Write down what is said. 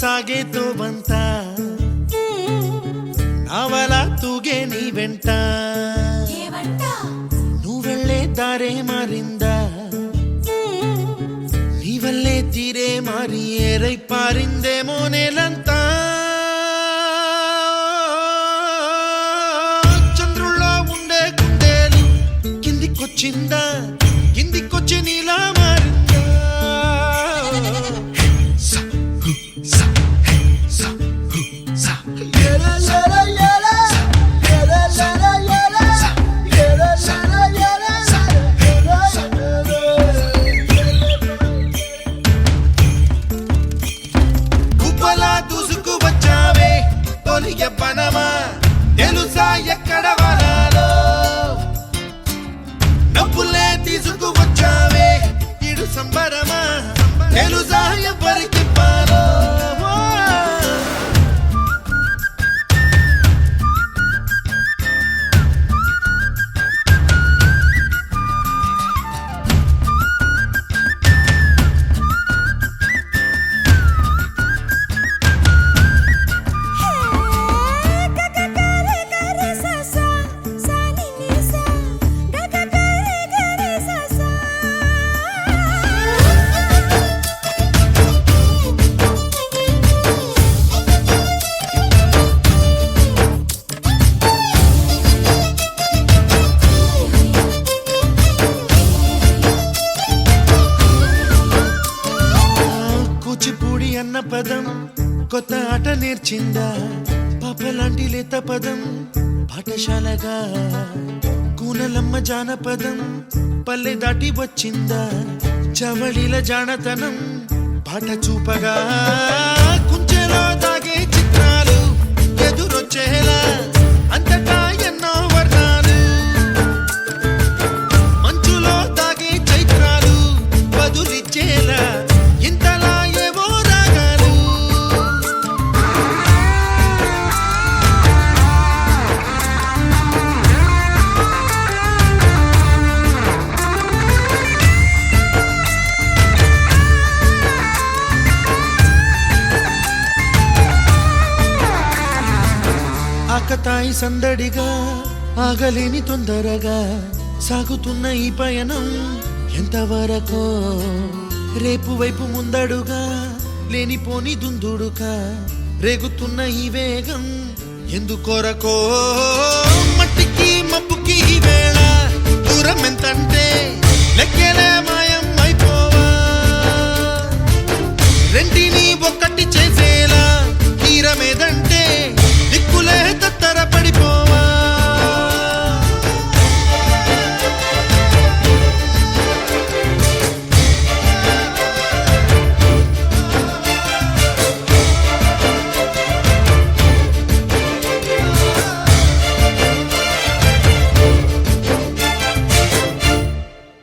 ಸಾಗೆ ತೋಬಂತ ನಾವಲ ತೂಗೆ ನೀ వెంట నువ్వెళ్ళే దారే మారిందా నీవల్లే తీరే మారి ఏరై పారిందేమో నేలంతా చంద్రుల్లో ఉండే గుండెలు కిందికొచ్చిందా కిందికొచ్చి నీలా మారిందా పనమా తెలుసా ఎక్కడ వనాలో నవ్వులే తీసుకువచ్చావే ఇడు సంబరమా తెలుసా ఎవరికి పాలో అన్న పదం కొత్త ఆట నేర్చిందా పాపలాంటి లేత పదం పాఠశాలగా కూనలమ్మ జానపదం పల్లె దాటి వచ్చిందా చవళిల జానతనం పాట చూపగా కుంచెలో దాగే చిత్రాలు ఎదురొచ్చేలా అంతటా ఎన్నో వర్ణాలు మంచులో దాగే చైత్రాలు బదులిచ్చేలా ఇంతలా ఆకతాయి సందడిగా ఆగలేని తొందరగా సాగుతున్న ఈ పయనం ఎంతవరకో రేపు వైపు ముందడుగా లేనిపోని దుందుడుగా రేగుతున్న ఈ వేగం ఎందుకొరకో మట్టికి మబ్బుకి వేళ దూరం ఎంతంటే లెక్కలే